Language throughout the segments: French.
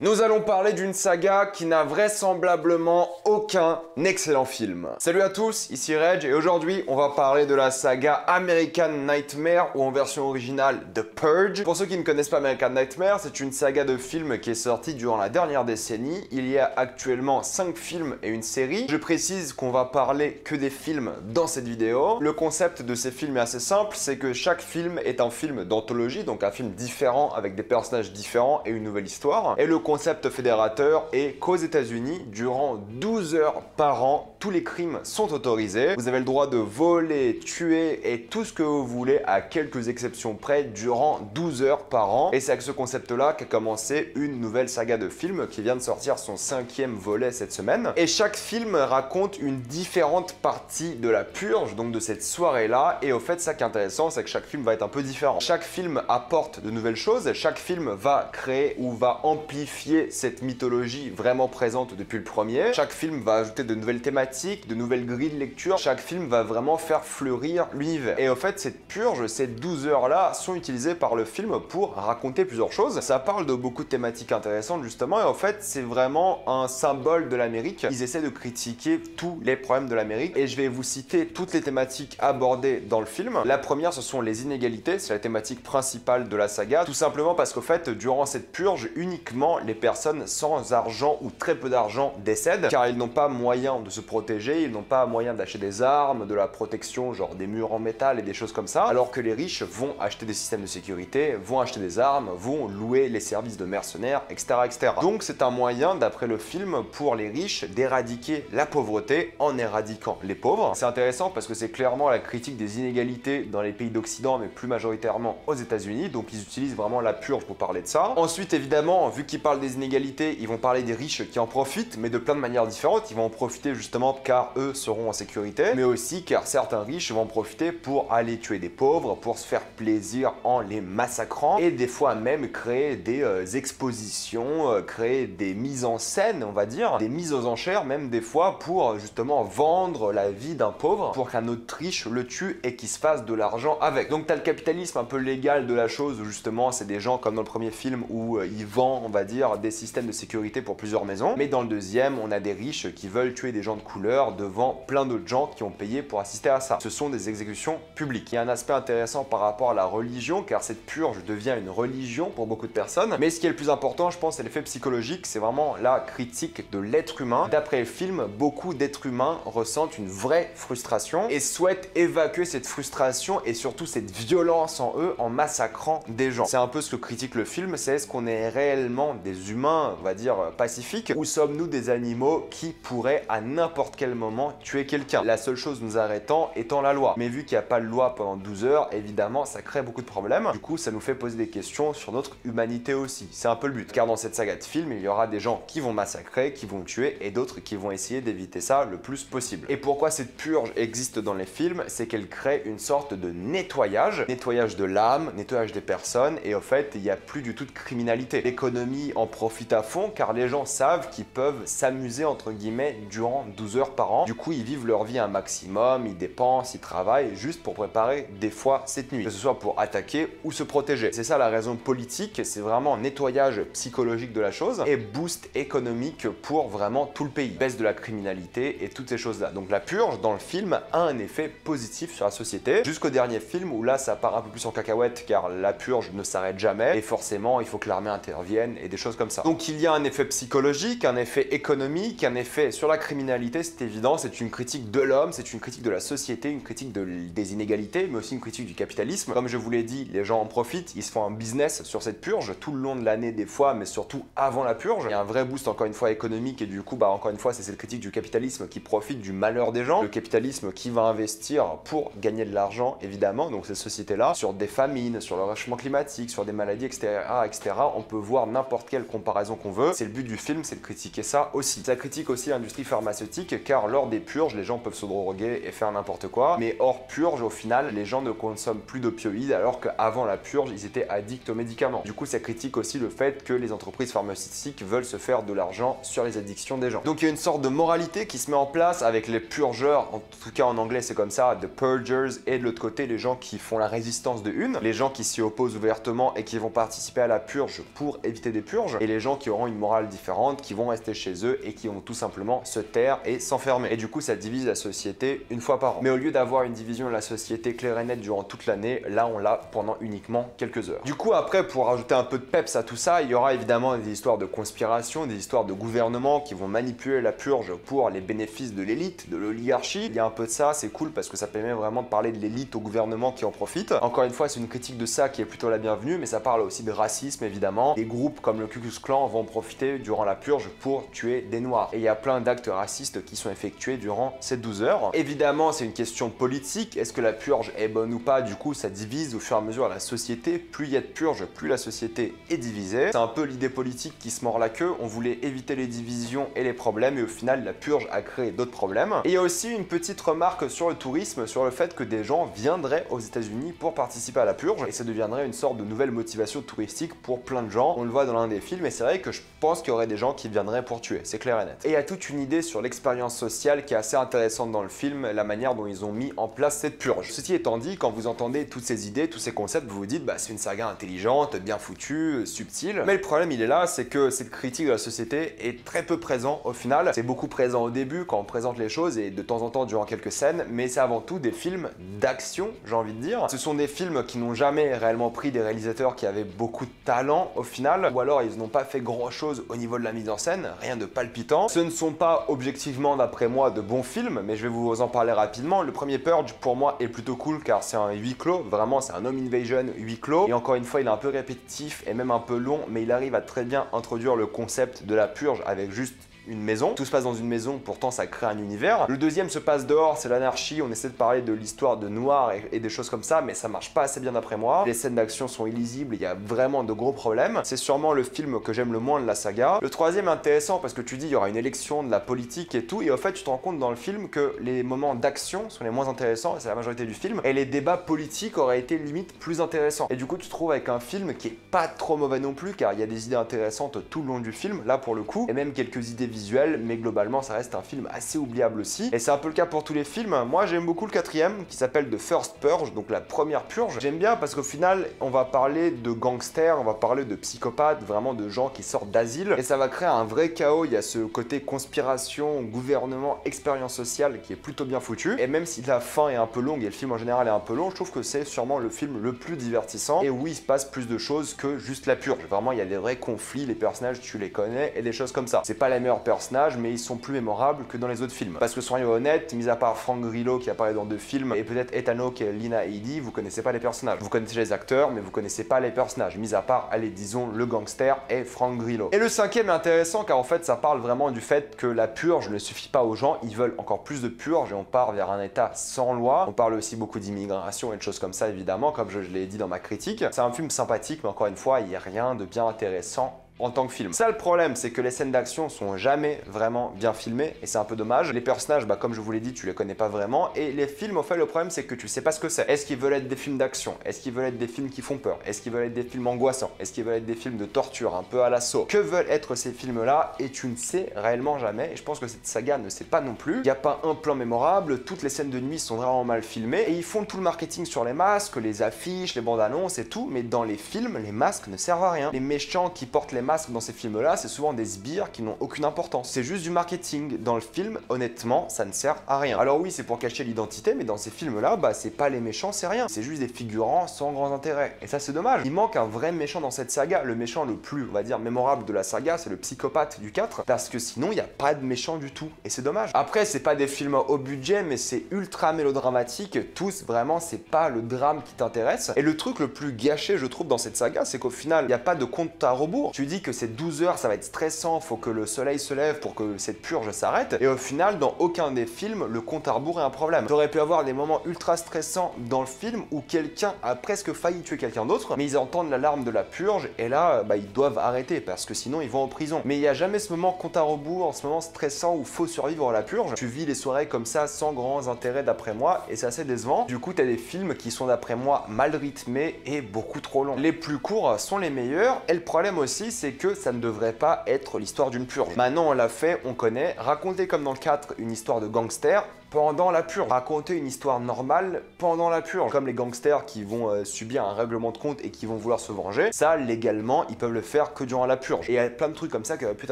Nous allons parler d'une saga qui n'a vraisemblablement aucun excellent film. Salut à tous, ici Reg et aujourd'hui on va parler de la saga American Nightmare ou en version originale The Purge. Pour ceux qui ne connaissent pas American Nightmare, c'est une saga de films qui est sortie durant la dernière décennie. Il y a actuellement 5 films et une série. Je précise qu'on va parler que des films dans cette vidéo. Le concept de ces films est assez simple, c'est que chaque film est un film d'anthologie, donc un film différent avec des personnages différents et une nouvelle histoire. Et le concept fédérateur est qu'aux États-Unis, durant 12 heures par an, tous les crimes sont autorisés. Vous avez le droit de voler, tuer et tout ce que vous voulez à quelques exceptions près durant 12 heures par an. Et c'est avec ce concept-là qu'a commencé une nouvelle saga de films qui vient de sortir son 5e volet cette semaine. Et chaque film raconte une différente partie de la purge, donc de cette soirée-là. Et au fait, ça qui est intéressant, c'est que chaque film va être un peu différent. Chaque film apporte de nouvelles choses, chaque film va créer ou va amplifier cette mythologie vraiment présente depuis le premier. Chaque film va ajouter de nouvelles thématiques, de nouvelles grilles de lecture. Chaque film va vraiment faire fleurir l'univers. Et au fait, cette purge, ces 12 heures-là sont utilisées par le film pour raconter plusieurs choses. Ça parle de beaucoup de thématiques intéressantes justement et en fait, c'est vraiment un symbole de l'Amérique. Ils essaient de critiquer tous les problèmes de l'Amérique et je vais vous citer toutes les thématiques abordées dans le film. La première, ce sont les inégalités. C'est la thématique principale de la saga. Tout simplement parce qu'au fait, durant cette purge, uniquement les personnes sans argent ou très peu d'argent décèdent car ils n'ont pas moyen de se protéger, ils n'ont pas moyen d'acheter des armes, de la protection, genre des murs en métal et des choses comme ça, alors que les riches vont acheter des systèmes de sécurité, vont acheter des armes, vont louer les services de mercenaires, etc. etc. Donc c'est un moyen, d'après le film, pour les riches d'éradiquer la pauvreté en éradiquant les pauvres. C'est intéressant parce que c'est clairement la critique des inégalités dans les pays d'Occident, mais plus majoritairement aux États-Unis, donc ils utilisent vraiment la purge pour parler de ça. Ensuite, évidemment, vu qu'ils parlent des inégalités, ils vont parler des riches qui en profitent, mais de plein de manières différentes. Ils vont en profiter justement car eux seront en sécurité, mais aussi car certains riches vont en profiter pour aller tuer des pauvres, pour se faire plaisir en les massacrant, et des fois même créer des expositions, créer des mises en scène, on va dire, des mises aux enchères même des fois pour justement vendre la vie d'un pauvre pour qu'un autre riche le tue et qu'il se fasse de l'argent avec. Donc t'as le capitalisme un peu légal de la chose où justement c'est des gens comme dans le premier film où ils vendent, on va dire, des systèmes de sécurité pour plusieurs maisons, mais dans le deuxième on a des riches qui veulent tuer des gens de couleur devant plein d'autres gens qui ont payé pour assister à ça. Ce sont des exécutions publiques. Il y a un aspect intéressant par rapport à la religion car cette purge devient une religion pour beaucoup de personnes, mais ce qui est le plus important je pense c'est l'effet psychologique, c'est vraiment la critique de l'être humain. D'après le film, beaucoup d'êtres humains ressentent une vraie frustration et souhaitent évacuer cette frustration et surtout cette violence en eux en massacrant des gens. C'est un peu ce que critique le film, c'est est-ce qu'on est réellement des humains, on va dire, pacifiques, ou sommes-nous des animaux qui pourraient à n'importe quel moment tuer quelqu'un? La seule chose nous arrêtant étant la loi. Mais vu qu'il n'y a pas de loi pendant 12 heures, évidemment, ça crée beaucoup de problèmes. Du coup, ça nous fait poser des questions sur notre humanité aussi. C'est un peu le but. Car dans cette saga de films, il y aura des gens qui vont massacrer, qui vont tuer, et d'autres qui vont essayer d'éviter ça le plus possible. Et pourquoi cette purge existe dans les films? C'est qu'elle crée une sorte de nettoyage. Nettoyage de l'âme, nettoyage des personnes, et au fait, il n'y a plus du tout de criminalité. L'économie en profite à fond car les gens savent qu'ils peuvent s'amuser entre guillemets durant 12 heures par an. Du coup, ils vivent leur vie un maximum, ils dépensent, ils travaillent juste pour préparer des fois cette nuit, que ce soit pour attaquer ou se protéger. C'est ça la raison politique, c'est vraiment un nettoyage psychologique de la chose et boost économique pour vraiment tout le pays. Baisse de la criminalité et toutes ces choses-là. Donc la purge dans le film a un effet positif sur la société jusqu'au dernier film où là ça part un peu plus en cacahuète car la purge ne s'arrête jamais et forcément il faut que l'armée intervienne et des choses comme ça. Donc il y a un effet psychologique, un effet économique, un effet sur la criminalité, c'est évident, c'est une critique de l'homme, c'est une critique de la société, une critique des inégalités, mais aussi une critique du capitalisme. Comme je vous l'ai dit, les gens en profitent, ils se font un business sur cette purge tout le long de l'année des fois, mais surtout avant la purge. Il y a un vrai boost encore une fois économique et du coup, bah encore une fois, c'est cette critique du capitalisme qui profite du malheur des gens. Le capitalisme qui va investir pour gagner de l'argent, évidemment, donc ces sociétés-là, sur des famines, sur le réchauffement climatique, sur des maladies, etc., etc. On peut voir n'importe quelle comparaison qu'on veut. C'est le but du film, c'est de critiquer ça aussi. Ça critique aussi l'industrie pharmaceutique car lors des purges, les gens peuvent se droguer et faire n'importe quoi. Mais hors purge, au final, les gens ne consomment plus d'opioïdes alors qu'avant la purge, ils étaient addicts aux médicaments. Du coup, ça critique aussi le fait que les entreprises pharmaceutiques veulent se faire de l'argent sur les addictions des gens. Donc il y a une sorte de moralité qui se met en place avec les purgeurs, en tout cas en anglais c'est comme ça, the purgers, et de l'autre côté les gens qui font la résistance de une, les gens qui s'y opposent ouvertement et qui vont participer à la purge pour éviter des purges. purge, et les gens qui auront une morale différente, qui vont rester chez eux et qui vont tout simplement se taire et s'enfermer. Et du coup, ça divise la société une fois par an. Mais au lieu d'avoir une division de la société claire et nette durant toute l'année, là on l'a pendant uniquement quelques heures. Du coup, après, pour rajouter un peu de peps à tout ça, il y aura évidemment des histoires de conspiration, des histoires de gouvernement qui vont manipuler la purge pour les bénéfices de l'élite, de l'oligarchie. Il y a un peu de ça, c'est cool parce que ça permet vraiment de parler de l'élite au gouvernement qui en profite. Encore une fois, c'est une critique de ça qui est plutôt la bienvenue, mais ça parle aussi de racisme évidemment. Des groupes comme le Ku Klux Klan vont profiter durant la purge pour tuer des noirs. Et il y a plein d'actes racistes qui sont effectués durant ces 12 heures. Évidemment, c'est une question politique. Est-ce que la purge est bonne ou pas? Du coup, ça divise au fur et à mesure la société. Plus il y a de purge, plus la société est divisée. C'est un peu l'idée politique qui se mord la queue. On voulait éviter les divisions et les problèmes, et au final, la purge a créé d'autres problèmes. Et il y a aussi une petite remarque sur le tourisme, sur le fait que des gens viendraient aux États-Unis pour participer à la purge, et ça deviendrait une sorte de nouvelle motivation touristique pour plein de gens. On le voit dans l'un des films, et c'est vrai que je pense qu'il y aurait des gens qui viendraient pour tuer, c'est clair et net. Et il y a toute une idée sur l'expérience sociale qui est assez intéressante dans le film, la manière dont ils ont mis en place cette purge. Ceci étant dit, quand vous entendez toutes ces idées, tous ces concepts, vous vous dites bah c'est une saga intelligente, bien foutue, subtile. Mais le problème il est là, c'est que cette critique de la société est très peu présent au final. C'est beaucoup présent au début quand on présente les choses et de temps en temps durant quelques scènes, mais c'est avant tout des films d'action, j'ai envie de dire. Ce sont des films qui n'ont jamais réellement pris des réalisateurs qui avaient beaucoup de talent au final, ou alors ils n'ont pas fait grand chose au niveau de la mise en scène, rien de palpitant. Ce ne sont pas objectivement d'après moi de bons films, mais je vais vous en parler rapidement. Le premier Purge pour moi est plutôt cool car c'est un huis clos, vraiment c'est un home invasion huis clos, et encore une fois il est un peu répétitif et même un peu long, mais il arrive à très bien introduire le concept de la purge avec juste une maison. Tout se passe dans une maison, pourtant ça crée un univers. Le deuxième se passe dehors, c'est l'anarchie. On essaie de parler de l'histoire de Noir et des choses comme ça, mais ça marche pas assez bien d'après moi. Les scènes d'action sont illisibles, il y a vraiment de gros problèmes. C'est sûrement le film que j'aime le moins de la saga. Le troisième est intéressant parce que tu dis il y aura une élection, de la politique et tout, et au fait tu te rends compte dans le film que les moments d'action sont les moins intéressants, c'est la majorité du film, et les débats politiques auraient été limite plus intéressants. Et du coup tu te trouves avec un film qui est pas trop mauvais non plus, car il y a des idées intéressantes tout le long du film, là pour le coup, et même quelques idées visuel, mais globalement ça reste un film assez oubliable aussi. Et c'est un peu le cas pour tous les films. Moi j'aime beaucoup le quatrième qui s'appelle The First Purge, donc la première purge. J'aime bien parce qu'au final on va parler de gangsters, on va parler de psychopathes, vraiment de gens qui sortent d'asile, et ça va créer un vrai chaos. Il y a ce côté conspiration, gouvernement, expérience sociale qui est plutôt bien foutu. Et même si la fin est un peu longue et le film en général est un peu long, je trouve que c'est sûrement le film le plus divertissant et où il se passe plus de choses que juste la purge. Vraiment il y a des vrais conflits, les personnages tu les connais et des choses comme ça. C'est pas les meilleurs personnages, mais ils sont plus mémorables que dans les autres films. Parce que soyons honnêtes, mis à part Frank Grillo qui apparaît dans 2 films et peut-être Ethan Hawke et Lina Headey, vous connaissez pas les personnages. Vous connaissez les acteurs, mais vous connaissez pas les personnages. Mis à part, allez, disons, le gangster et Frank Grillo. Et le cinquième est intéressant car en fait, ça parle vraiment du fait que la purge ne suffit pas aux gens. Ils veulent encore plus de purge et on part vers un état sans loi. On parle aussi beaucoup d'immigration et de choses comme ça, évidemment, comme je l'ai dit dans ma critique. C'est un film sympathique, mais encore une fois, il n'y a rien de bien intéressant en tant que film. Ça le problème, c'est que les scènes d'action sont jamais vraiment bien filmées et c'est un peu dommage. Les personnages, bah comme je vous l'ai dit, tu les connais pas vraiment, et les films, au fait, le problème c'est que tu sais pas ce que c'est. Est-ce qu'ils veulent être des films d'action? Est-ce qu'ils veulent être des films qui font peur? Est-ce qu'ils veulent être des films angoissants? Est-ce qu'ils veulent être des films de torture, un peu à l'assaut? Que veulent être ces films-là? Et tu ne sais réellement jamais, et je pense que cette saga ne sait pas non plus. Il n'y a pas un plan mémorable, toutes les scènes de nuit sont vraiment mal filmées, et ils font tout le marketing sur les masques, les affiches, les bandes annonces et tout, mais dans les films, les masques ne servent à rien. Les méchants qui portent les masques dans ces films-là, c'est souvent des sbires qui n'ont aucune importance. C'est juste du marketing. Dans le film, honnêtement, ça ne sert à rien. Alors oui, c'est pour cacher l'identité, mais dans ces films-là, bah c'est pas les méchants, c'est rien. C'est juste des figurants sans grand intérêt. Et ça, c'est dommage. Il manque un vrai méchant dans cette saga. Le méchant le plus, on va dire, mémorable de la saga, c'est le psychopathe du 4, parce que sinon, il n'y a pas de méchant du tout. Et c'est dommage. Après, c'est pas des films haut budget, mais c'est ultra mélodramatique. Tous, vraiment, c'est pas le drame qui t'intéresse. Et le truc le plus gâché, je trouve, dans cette saga, c'est qu'au final, il n'y a pas de compte à rebours. Tu dis que c'est 12 heures, ça va être stressant, faut que le soleil se lève pour que cette purge s'arrête, et au final, dans aucun des films, le compte à rebours est un problème. T'aurais pu avoir des moments ultra stressants dans le film où quelqu'un a presque failli tuer quelqu'un d'autre, mais ils entendent l'alarme de la purge, et là, bah, ils doivent arrêter, parce que sinon, ils vont en prison. Mais il n'y a jamais ce moment compte à rebours, ce moment stressant où faut survivre à la purge. Tu vis les soirées comme ça, sans grands intérêts d'après moi, et c'est assez décevant. Du coup, t'as des films qui sont d'après moi mal rythmés et beaucoup trop longs. Les plus courts sont les meilleurs, et le problème aussi, c'est c'est que ça ne devrait pas être l'histoire d'une purge. Maintenant on l'a fait, on connaît, raconter comme dans le 4 une histoire de gangster pendant la purge, raconter une histoire normale pendant la purge, comme les gangsters qui vont subir un règlement de compte et qui vont vouloir se venger, ça légalement ils peuvent le faire que durant la purge. Et il y a plein de trucs comme ça qui auraient pu être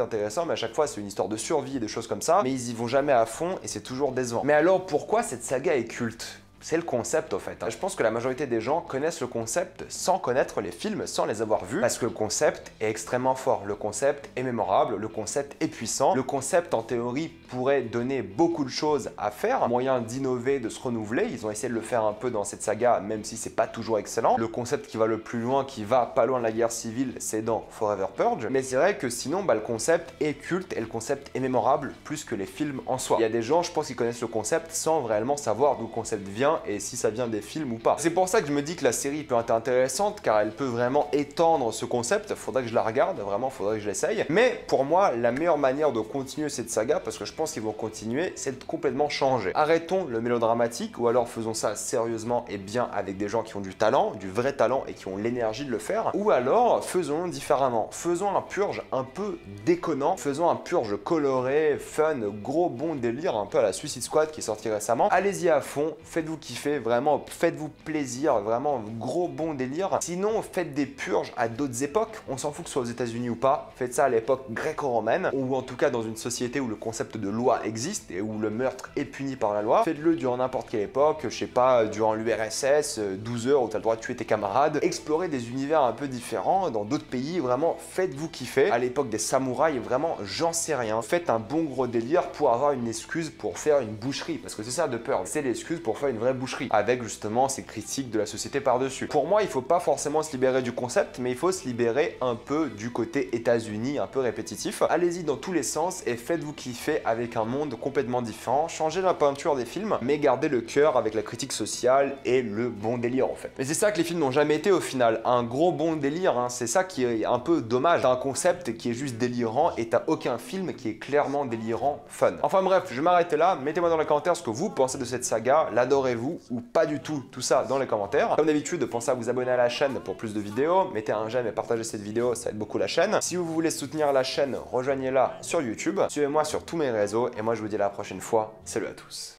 intéressants, mais à chaque fois c'est une histoire de survie et des choses comme ça, mais ils y vont jamais à fond et c'est toujours décevant. Mais alors pourquoi cette saga est culte ? C'est le concept au fait. Je pense que la majorité des gens connaissent le concept sans connaître les films, sans les avoir vus, parce que le concept est extrêmement fort, le concept est mémorable, le concept est puissant, le concept en théorie pourrait donner beaucoup de choses à faire, moyen d'innover, de se renouveler, ils ont essayé de le faire un peu dans cette saga, même si c'est pas toujours excellent. Le concept qui va le plus loin, qui va pas loin de la guerre civile, c'est dans Forever Purge, mais c'est vrai que sinon, le concept est culte et le concept est mémorable plus que les films en soi. Il y a des gens, je pense, qui connaissent le concept sans réellement savoir d'où le concept vient et si ça vient des films ou pas. C'est pour ça que je me dis que la série peut être intéressante car elle peut vraiment étendre ce concept. Faudrait que je la regarde, vraiment faudrait que je l'essaye. Mais pour moi, la meilleure manière de continuer cette saga, parce que je pense qu'ils vont continuer, c'est de complètement changer. Arrêtons le mélodramatique ou alors faisons ça sérieusement et bien avec des gens qui ont du talent, du vrai talent et qui ont l'énergie de le faire. Ou alors faisons-le différemment. Faisons un purge un peu déconnant, faisons un purge coloré, fun, gros bon délire, un peu à la Suicide Squad qui est sorti récemment. Allez-y à fond, faites-vous kiffer, vraiment faites-vous plaisir, vraiment gros bon délire. Sinon faites des purges à d'autres époques, on s'en fout que ce soit aux États-Unis ou pas, faites ça à l'époque gréco-romaine ou en tout cas dans une société où le concept de loi existe et où le meurtre est puni par la loi. Faites-le durant n'importe quelle époque, je sais pas, durant l'URSS, 12 heures où tu as le droit de tuer tes camarades, explorez des univers un peu différents dans d'autres pays, vraiment faites-vous kiffer. À l'époque des samouraïs, vraiment j'en sais rien, faites un bon gros délire pour avoir une excuse pour faire une boucherie, parce que c'est ça de peur, c'est l'excuse pour faire une vraie boucherie, avec justement ces critiques de la société par-dessus. Pour moi, il faut pas forcément se libérer du concept, mais il faut se libérer un peu du côté États-Unis, un peu répétitif. Allez-y dans tous les sens et faites-vous kiffer avec un monde complètement différent. Changez la peinture des films, mais gardez le cœur avec la critique sociale et le bon délire en fait. Mais c'est ça que les films n'ont jamais été au final, un gros bon délire, hein. C'est ça qui est un peu dommage. T'as un concept qui est juste délirant et t'as aucun film qui est clairement délirant, fun. Enfin bref, je vais m'arrêter là. Mettez-moi dans les commentaires ce que vous pensez de cette saga, l'adorez-vous ou pas du tout, tout ça dans les commentaires. Comme d'habitude, pensez à vous abonner à la chaîne pour plus de vidéos, mettez un j'aime et partagez cette vidéo, ça aide beaucoup la chaîne. Si vous voulez soutenir la chaîne, rejoignez-la sur YouTube, suivez-moi sur tous mes réseaux et moi je vous dis à la prochaine fois, salut à tous.